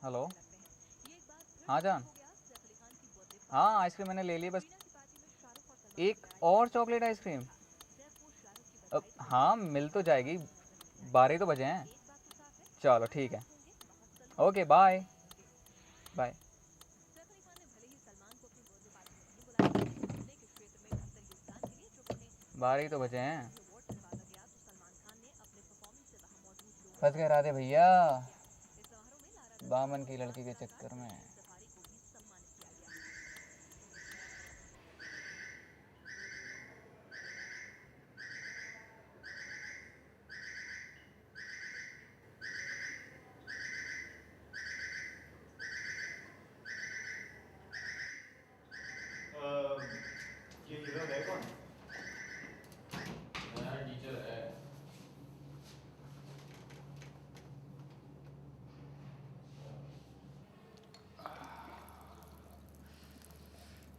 Hello. हाँ जान। हाँ आइसक्रीम मैंने ले ली, बस एक और चॉकलेट आइसक्रीम। अब हाँ मिल तो जाएगी, 12 तो बजे हैं। चलो ठीक है, ओके बाय। बाय। 12 तो बजे हैं। फंस गए राधे भैया बामन की लड़की के चक्कर में। ये हीरो है कौन? नया टीचर है।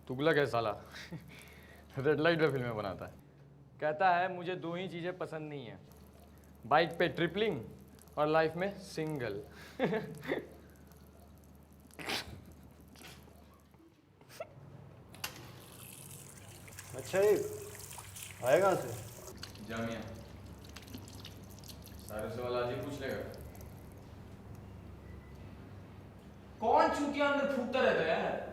तुगलक है साला। रेड लाइट पे फिल्में बनाता है। कहता है मुझे दो ही चीज़ें पसंद नहीं है, बाइक पे ट्रिपलिंग और लाइफ में सिंगल। अच्छा ये आए कहाँ से? जामिया। सारे सवाल आज ही पूछ लेगा। कौन चूतिया अंदर फूटता रहता है यार?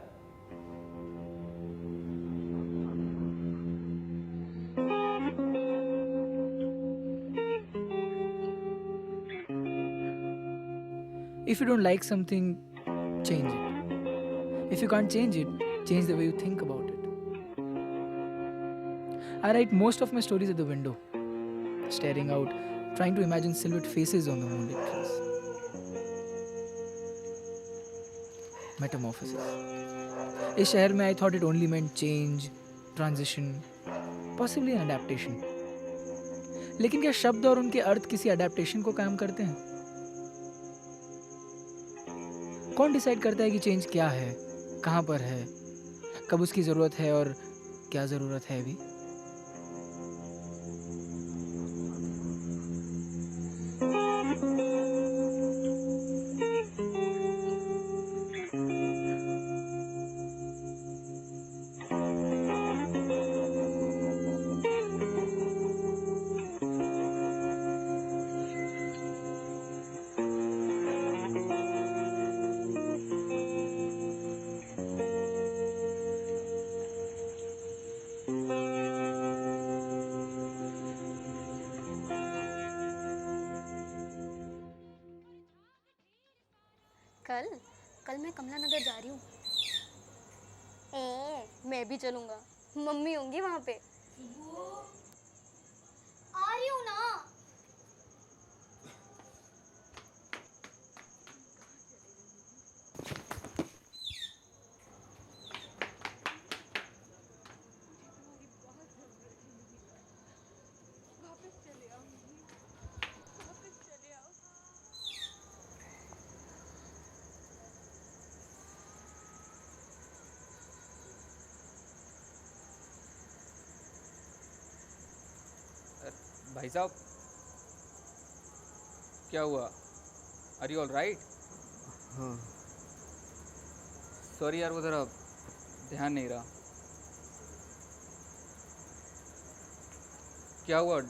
If you don't like something, change it. If you can't change it, change the way you think about it. I write most of my stories at the window, staring out, trying to imagine silhouette faces on the moonlit trees. Metamorphosis. इस शहर में I thought it only meant change, transition, possibly an adaptation. लेकिन क्या शब्द और उनके अर्थ किसी adaptation को काम करते हैं? कौन डिसाइड करता है कि चेंज क्या है, कहाँ पर है, कब उसकी ज़रूरत है और क्या ज़रूरत है अभी? कल कल मैं कमला नगर जा रही हूँ। मैं भी चलूँगा, मम्मी होंगी वहाँ पे। आ रही हूँ ना। भाई साहब क्या हुआ? Are you all right? हाँ। सॉरी यार, वो ज़रा ध्यान नहीं रहा। क्या हुआ?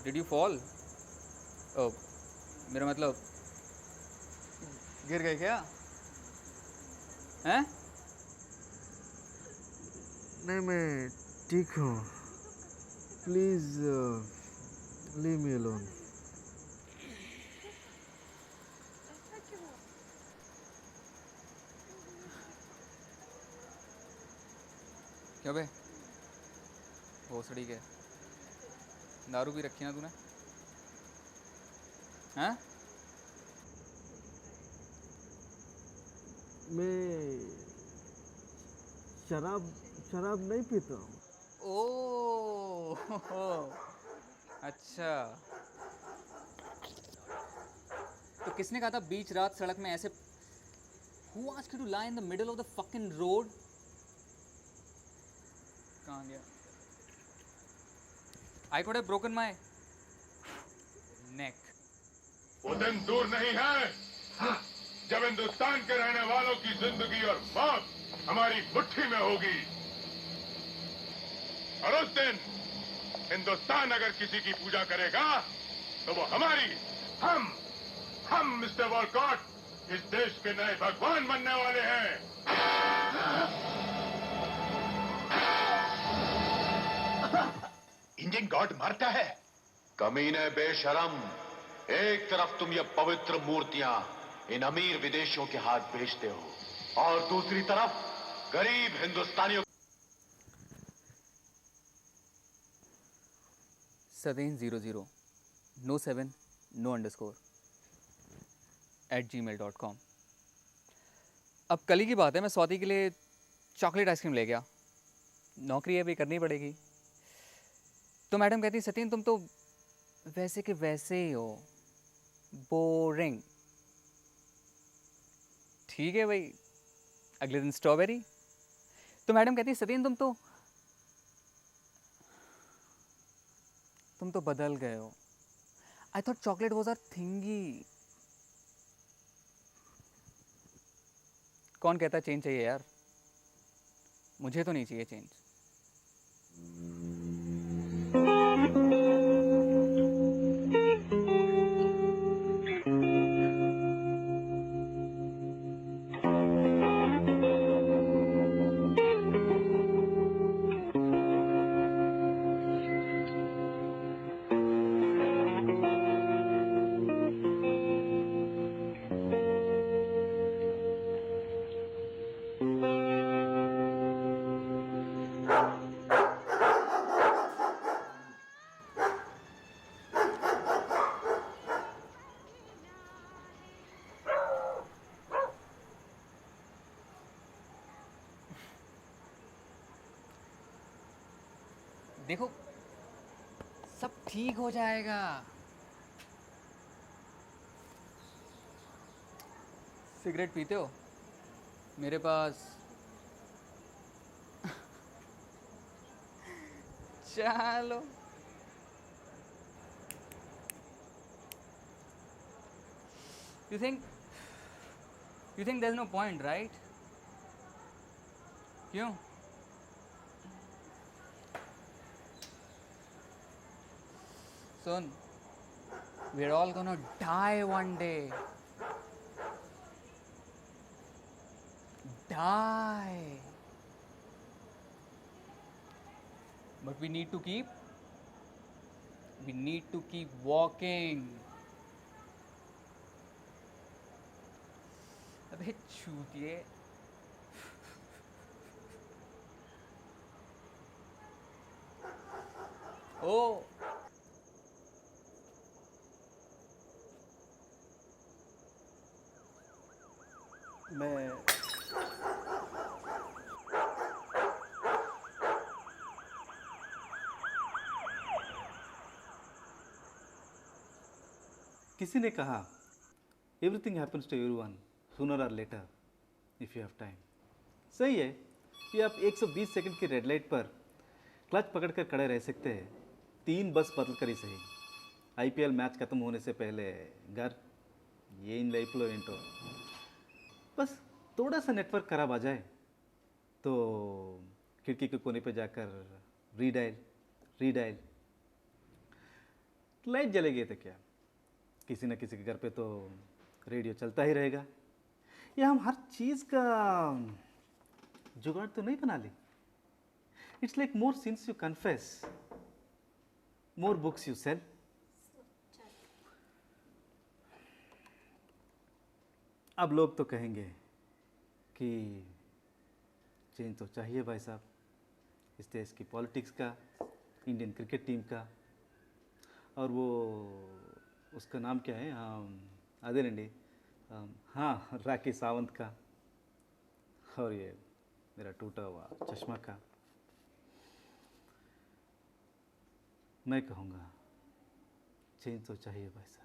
Did you fall? मेरा मतलब गिर गए क्या? हैं? नहीं मैं ठीक हूँ, प्लीज लीव मी अलोन। क्या बे भोसड़ी के, दारू भी रखी ना तूने? हैं? मैं शराब शराब नहीं पीता हूँ। ओह अच्छा, तो किसने कहा था बीच रात सड़क में ऐसे? Who asked you to lie in the middle of the fucking road? कहाँ गया? I could have broken my neck. वो दिन दूर नहीं है जब हिंदुस्तान के रहने वालों की जिंदगी और मौत हमारी मुट्ठी में होगी, और उस दिन हिंदुस्तान अगर किसी की पूजा करेगा तो वो हमारी, हम मिस्टर वॉलकॉट इस देश के नए भगवान बनने वाले हैं। इंडियन गॉड मारता है। कमीने बेशरम, एक तरफ तुम ये पवित्र मूर्तियां इन अमीर विदेशियों के हाथ बेचते हो और दूसरी तरफ गरीब हिंदुस्तानियों। Sateen00 no 7 no underscore @gmail.com। अब कल ही की बात है, मैं स्वाति के लिए चॉकलेट आइसक्रीम ले गया। नौकरी अभी करनी पड़ेगी। तो मैडम कहती, सतीन तुम तो वैसे के वैसे ही हो, बोरिंग। ठीक है भाई। अगले दिन स्ट्रॉबेरी। तो मैडम कहती, सतीन तुम तो बदल गए हो। I thought chocolate was our thingy. कौन कहता चेंज चाहिए यार? मुझे तो नहीं चाहिए चेंज। देखो, सब ठीक हो जाएगा। सिगरेट पीते हो? मेरे पास चलो। You think there's no point, right? क्यों? Son, we're all gonna die one day. Die. But we need to keep walking. अबे चूतिए। ओ मैं किसी ने कहा everything happens to everyone sooner और later if you have time. सही है कि आप 120 सेकंड की रेड लाइट पर क्लच पकड़कर खड़े रह सकते हैं, 3 बस बदल कर ही सही। आईपीएल मैच खत्म होने से पहले घर ये इन लाइफ लो ఏంటో बस थोड़ा सा नेटवर्क खराब आ जाए तो खिड़की के कोने पे जाकर रीडायल लाइट जलेगी तो क्या, किसी न किसी के घर पे तो रेडियो चलता ही रहेगा। या हम हर चीज़ का जुगाड़ तो नहीं बना ली। It's like more since you confess more books you sell. अब लोग तो कहेंगे कि चेंज तो चाहिए भाई साहब, इस देश की पॉलिटिक्स का, इंडियन क्रिकेट टीम का, और वो उसका नाम क्या है, अदेనండి, हाँ राखी सावंत का, और ये मेरा टूटा हुआ चश्मा का। मैं कहूँगा चेंज तो चाहिए भाई साहब,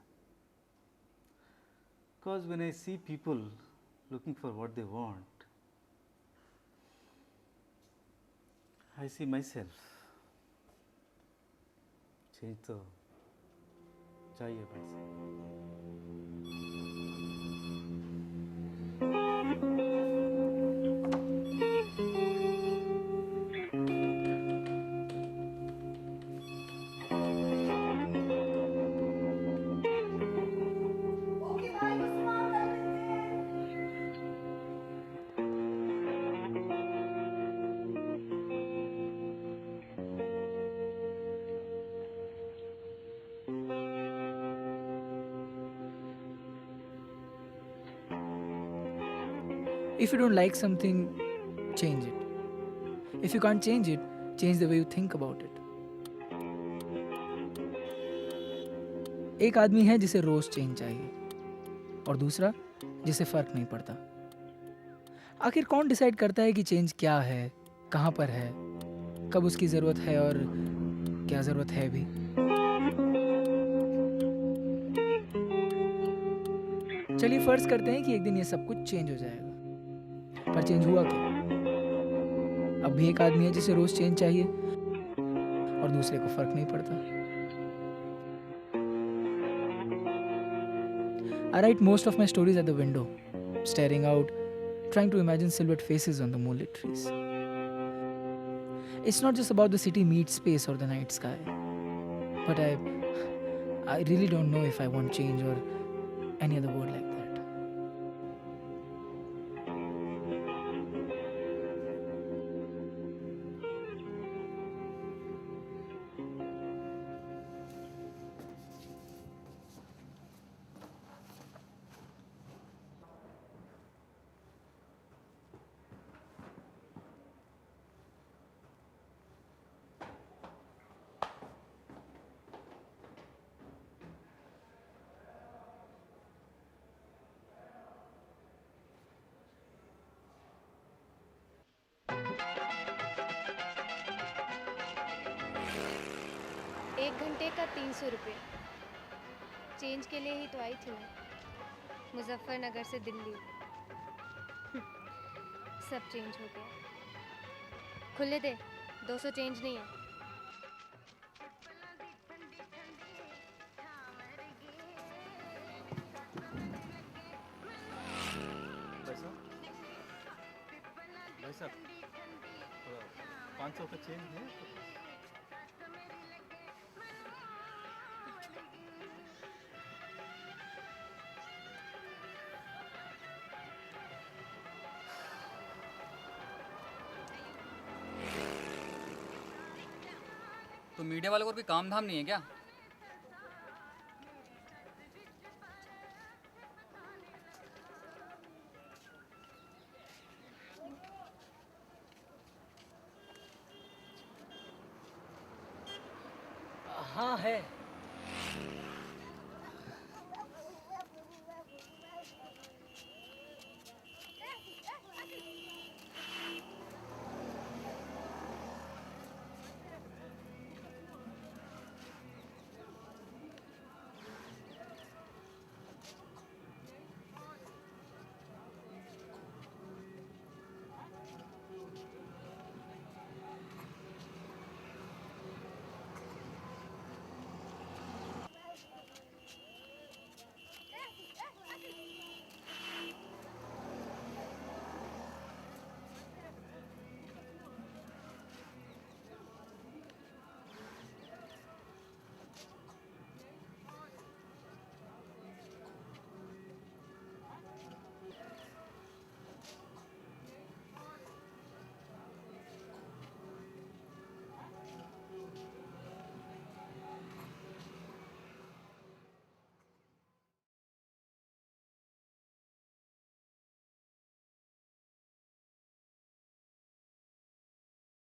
because when I see people looking for what they want, I see myself. Change तो चाहिए भाई साहब। If you don't like something, change it. If you can't change it, change the way you think about it. एक आदमी है जिसे रोज change चाहिए और दूसरा जिसे फर्क नहीं पड़ता। आखिर कौन डिसाइड करता है कि चेंज क्या है, कहाँ पर है, कब उसकी ज़रूरत है और क्या ज़रूरत है भी? चलिए फर्ज करते हैं कि एक दिन ये सब कुछ चेंज हो जाएगा, पर चेंज हुआ क्या? अब भी एक आदमी है जिसे रोज चेंज चाहिए और दूसरे को फर्क नहीं पड़ता। I write most of my stories at the window, staring out, trying to imagine silhouette faces on the moonlit trees. It's not just about the city meets space or the night sky, but I really don't know if I want change or any other word like that. एक घंटे का 300 रुपये। Change के लिए ही तो आई थी मैं, मुजफ्फरनगर से दिल्ली। सब चेंज हो गया। खुले दे, 200 चेंज नहीं है। भाई साहब, 500 का चेंज है? तो मीडिया वालों को कोई काम धाम नहीं है क्या? हाँ है।